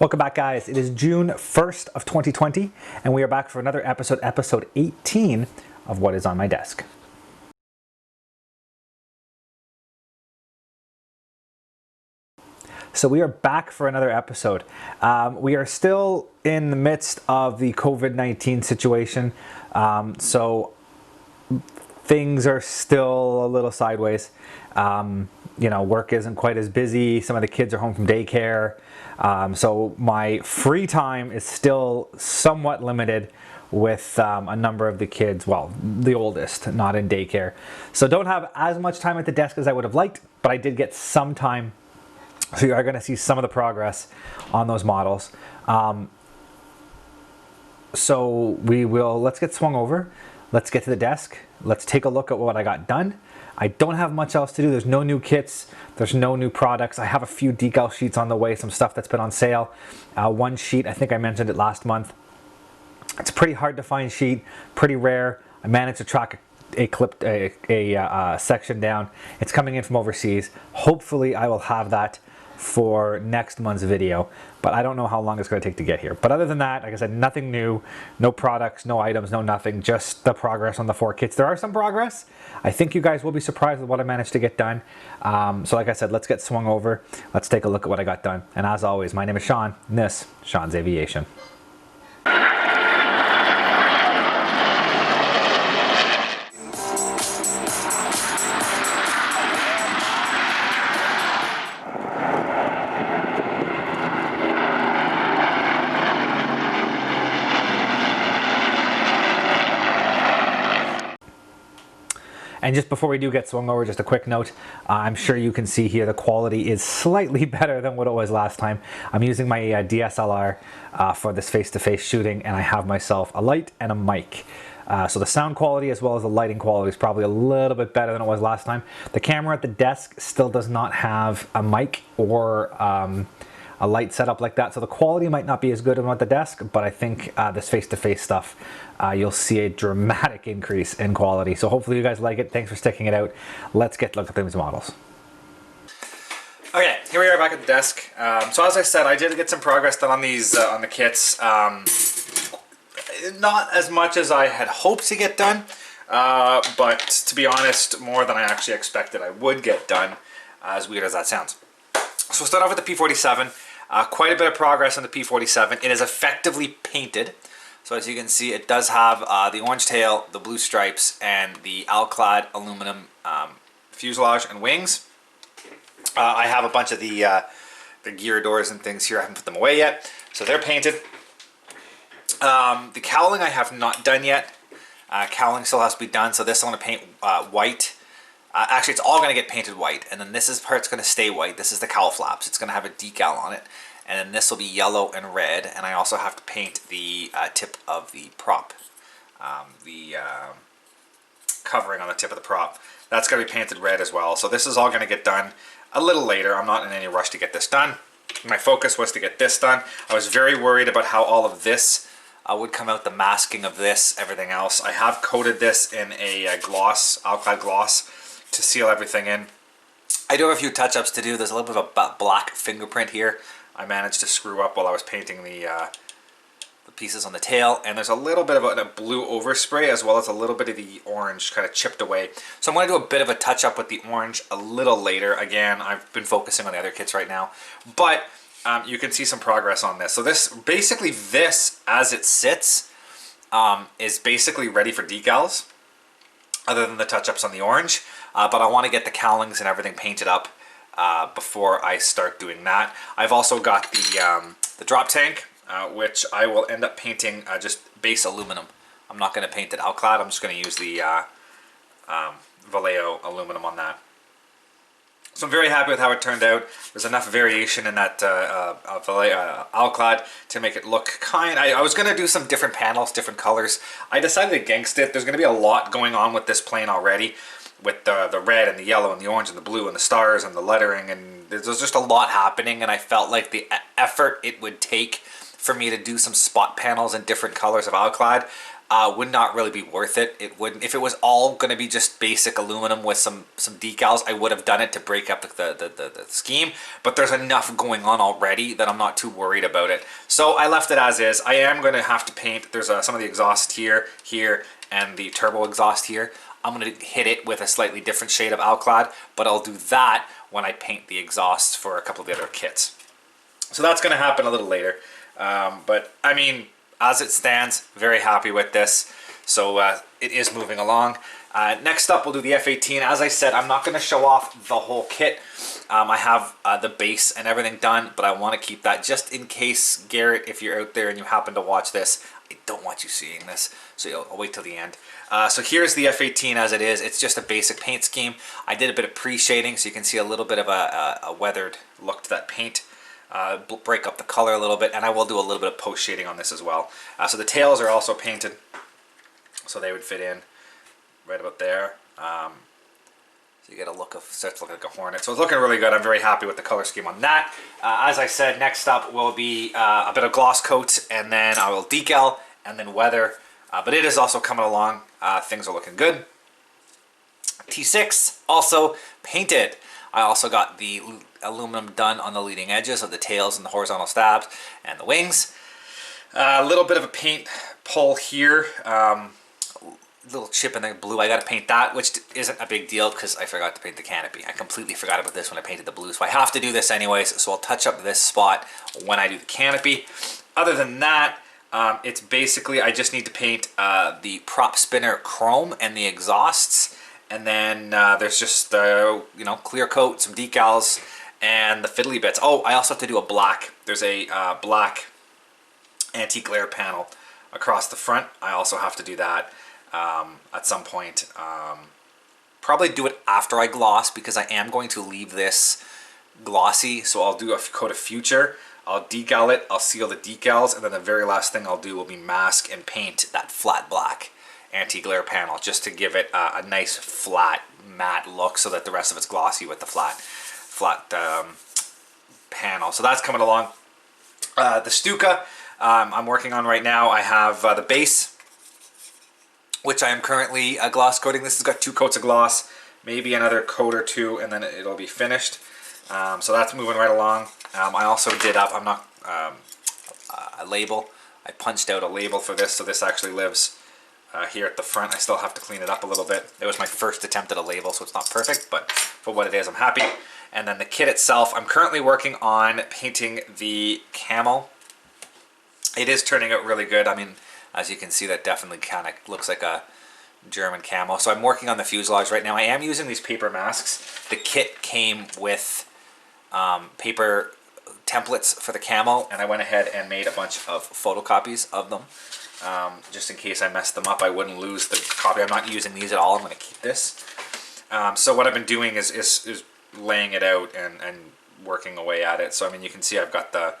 Welcome back, guys. It is June 1st of 2020, and we are back for another episode, episode 18 of What is on My Desk. So we are back for another episode. We are still in the midst of the COVID-19 situation, so things are still a little sideways. Work isn't quite as busy. Some of the kids are home from daycare. So my free time is still somewhat limited with a number of the kids, well, the oldest, not in daycare. So don't have as much time at the desk as I would have liked, but I did get some time. So you are going to see some of the progress on those models. So let's get swung over. Let's get to the desk. Let's take a look at what I got done. I don't have much else to do. There's no new kits. There's no new products. I have a few decal sheets on the way, some stuff that's been on sale. One sheet, I think I mentioned it last month. It's a pretty hard to find sheet, pretty rare. I managed to track a section down. It's coming in from overseas. Hopefully I will have that for next month's video, but I don't know how long it's going to take to get here. But other than that, like I said, nothing new, no products, no items, no nothing, just the progress on the 4 kits. There are some progress. I think you guys will be surprised with what I managed to get done. So like I said, let's get swung over. Let's take a look at what I got done. And as always, my name is Sean, and this, Sean's Aviation. And just before we do get swung over, just a quick note. I'm sure you can see here the quality is slightly better than what it was last time. I'm using my DSLR for this face-to-face shooting, and I have myself a light and a mic. So the sound quality as well as the lighting quality is probably a little bit better than it was last time. The camera at the desk still does not have a mic or a light setup like that, so the quality might not be as good as at the desk, but I think this face-to-face stuff, you'll see a dramatic increase in quality. So hopefully you guys like it. Thanks for sticking it out. Let's get a look at these models. Okay, here we are back at the desk. So as I said, I did get some progress done on these on the kits. Not as much as I had hoped to get done, but to be honest, more than I actually expected I would get done, as weird as that sounds. So we'll start off with the P47. Quite a bit of progress on the P47. It is effectively painted. So as you can see, it does have the orange tail, the blue stripes, and the Alclad aluminum fuselage and wings. I have a bunch of the gear doors and things here. I haven't put them away yet. So they're painted. The cowling I have not done yet. Cowling still has to be done. So this I want to paint white. Actually, it's all going to get painted white, and then this part's going to stay white. This is the cowl flaps. It's going to have a decal on it, and then this will be yellow and red, and I also have to paint the tip of the prop, the covering on the tip of the prop. That's going to be painted red as well. So this is all going to get done a little later. I'm not in any rush to get this done. My focus was to get this done. I was very worried about how all of this would come out, the masking of this, everything else. I have coated this in a gloss, Alclad gloss, to seal everything in. I do have a few touch-ups to do. There's a little bit of a black fingerprint here I managed to screw up while I was painting the pieces on the tail, and there's a little bit of a blue overspray as well as a little bit of the orange kind of chipped away. So I'm going to do a bit of a touch-up with the orange a little later. Again, I've been focusing on the other kits right now, but you can see some progress on this. So this, basically this, as it sits, is basically ready for decals, other than the touch-ups on the orange. But I want to get the cowlings and everything painted up before I start doing that. I've also got the drop tank, which I will end up painting just base aluminum. I'm not going to paint it Alclad. I'm just going to use the Vallejo aluminum on that. So I'm very happy with how it turned out. There's enough variation in that Alclad to make it look kind. I was going to do some different panels, different colors. I decided against it. There's going to be a lot going on with this plane already, with the red and the yellow and the orange and the blue and the stars and the lettering, and there's just a lot happening, and I felt like the effort it would take for me to do some spot panels in different colors of Alclad would not really be worth it. It wouldn't. If it was all going to be just basic aluminum with some decals, I would have done it to break up the scheme. But there's enough going on already that I'm not too worried about it. So I left it as is. I am going to have to paint. There's some of the exhaust here, and the turbo exhaust here. I'm going to hit it with a slightly different shade of Alclad, but I'll do that when I paint the exhausts for a couple of the other kits. So that's going to happen a little later. But I mean, as it stands, very happy with this. So it is moving along. Next up, we'll do the F-18. As I said, I'm not going to show off the whole kit. I have the base and everything done, but I want to keep that just in case, Garrett, if you're out there and you happen to watch this, I don't want you seeing this, so I'll wait till the end. So here's the F-18 as it is. It's just a basic paint scheme. I did a bit of pre-shading, so you can see a little bit of a weathered look to that paint. Break up the color a little bit, and I will do a little bit of post shading on this as well. So the tails are also painted, so they would fit in right about there. So you get a look of, starts to look like a Hornet. So it's looking really good. I'm very happy with the color scheme on that. As I said, next up will be a bit of gloss coat, and then I will decal, and then weather. But it is also coming along. Things are looking good. T6 also painted. I also got the aluminum done on the leading edges of the tails and the horizontal stabs and the wings. A little bit of a paint pull here. Little chip in the blue. I got to paint that, which isn't a big deal because I forgot to paint the canopy. I completely forgot about this when I painted the blue, so I have to do this anyways. So I'll touch up this spot when I do the canopy. Other than that, it's basically I just need to paint the prop spinner chrome and the exhausts. And then there's just, you know, clear coat, some decals, and the fiddly bits. Oh, I also have to do a black. There's a black anti-glare panel across the front. I also have to do that at some point. Probably do it after I gloss because I am going to leave this glossy. So I'll do a coat of Future. I'll decal it. I'll seal the decals. And then the very last thing I'll do will be mask and paint that flat black anti-glare panel just to give it a nice flat matte look so that the rest of it's glossy with the flat panel. So that's coming along. The Stuka I'm working on right now. I have the base, which I am currently gloss coating. This has got 2 coats of gloss, maybe another coat or 2, and then it'll be finished. So that's moving right along. I also did up, a label. I punched out a label for this, so this actually lives here at the front. I still have to clean it up a little bit. It was my first attempt at a label, so it's not perfect, but for what it is, I'm happy. And then the kit itself, I'm currently working on painting the camo. It is turning out really good. I mean, as you can see, that definitely kind of looks like a German camo. So I'm working on the fuselage right now. I am using these paper masks. The kit came with paper templates for the camo, and I went ahead and made a bunch of photocopies of them. Just in case I messed them up, I wouldn't lose the copy. I'm not using these at all. I'm going to keep this. So what I've been doing is laying it out and working away at it. So I mean, you can see I've got the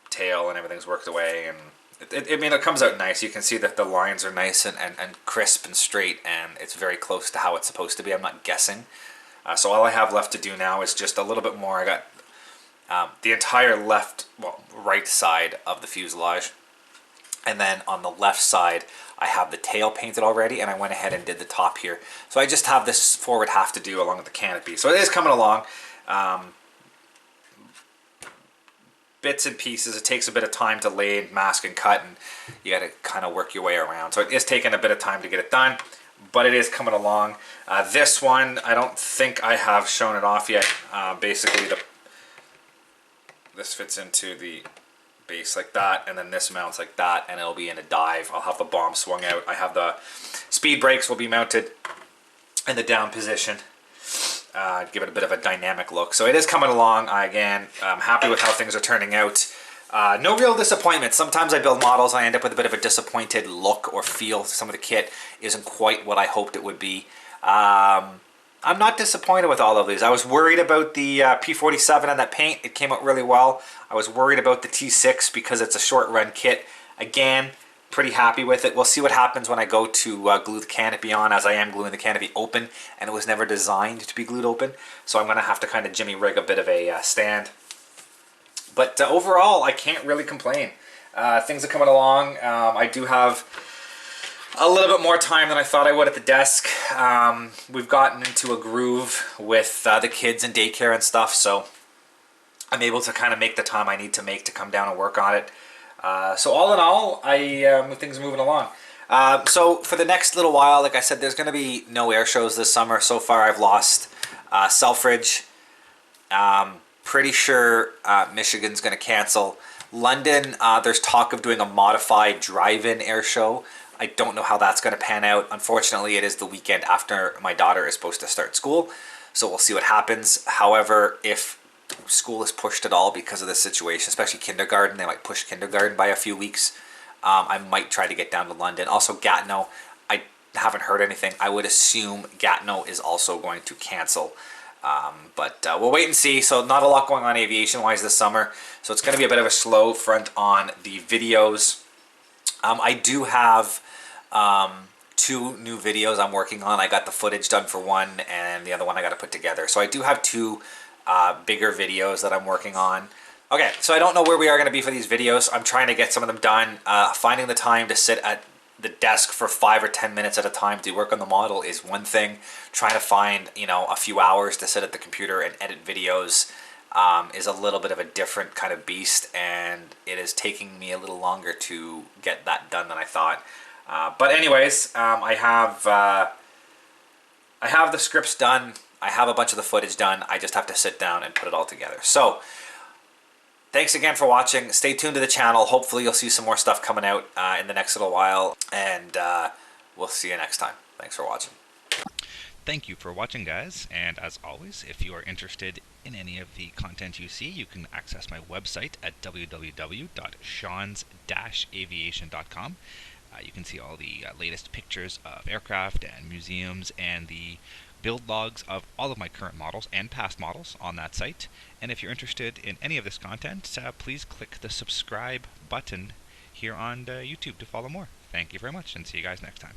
tail and everything's worked away, and it comes out nice. You can see that the lines are nice and crisp and straight, and it's very close to how it's supposed to be. I'm not guessing. So all I have left to do now is just a little bit more. I got the entire right side of the fuselage. And then on the left side, I have the tail painted already, and I went ahead and did the top here. So I just have this forward half to do along with the canopy. So it is coming along. Bits and pieces. It takes a bit of time to lay and mask and cut, and you got to kind of work your way around. So it is taking a bit of time to get it done, but it is coming along. This one, I don't think I have shown it off yet. Basically, this fits into the base like that, and then this mounts like that, and it'll be in a dive. I'll have the bomb swung out. I have the speed brakes will be mounted in the down position. Give it a bit of a dynamic look. So it is coming along. Again, I'm happy with how things are turning out. No real disappointment. Sometimes I build models and I end up with a bit of a disappointed look or feel. Some of the kit isn't quite what I hoped it would be. I'm not disappointed with all of these. I was worried about the P47 and that paint. It came out really well. I was worried about the T6 because it's a short run kit. Again, pretty happy with it. We'll see what happens when I go to glue the canopy on, as I am gluing the canopy open, and it was never designed to be glued open. So I'm going to have to kind of jimmy rig a bit of a stand. But overall, I can't really complain. Things are coming along. I do have a little bit more time than I thought I would at the desk. We've gotten into a groove with the kids and daycare and stuff, so I'm able to kind of make the time I need to make to come down and work on it. So all in all, things are moving along. So for the next little while, like I said, there's going to be no air shows this summer. So far, I've lost Selfridge. Pretty sure Michigan's going to cancel. London, there's talk of doing a modified drive-in air show. I don't know how that's going to pan out. Unfortunately, it is the weekend after my daughter is supposed to start school, so we'll see what happens. However, if school is pushed at all because of this situation, especially kindergarten, they might push kindergarten by a few weeks. I might try to get down to London. Also, Gatineau, I haven't heard anything. I would assume Gatineau is also going to cancel. But we'll wait and see. So not a lot going on aviation-wise this summer. So it's going to be a bit of a slow front on the videos. I do have 2 new videos I'm working on. I got the footage done for one, and the other one I got to put together. So I do have 2 bigger videos that I'm working on. Okay, so I don't know where we are going to be for these videos. I'm trying to get some of them done. Finding the time to sit at the desk for 5 or 10 minutes at a time to work on the model is one thing. Trying to find, a few hours to sit at the computer and edit videos is a little bit of a different kind of beast, and it is taking me a little longer to get that done than I thought. But anyways, I have the scripts done. I have a bunch of the footage done. I just have to sit down and put it all together. So thanks again for watching. Stay tuned to the channel. Hopefully you'll see some more stuff coming out in the next little while, and we'll see you next time. Thanks for watching. Thank you for watching, guys, and as always, if you are interested in any of the content you see, you can access my website at www.seans-aviation.com. You can see all the latest pictures of aircraft and museums and the build logs of all of my current models and past models on that site. And if you're interested in any of this content, please click the subscribe button here on YouTube to follow more. Thank you very much, and see you guys next time.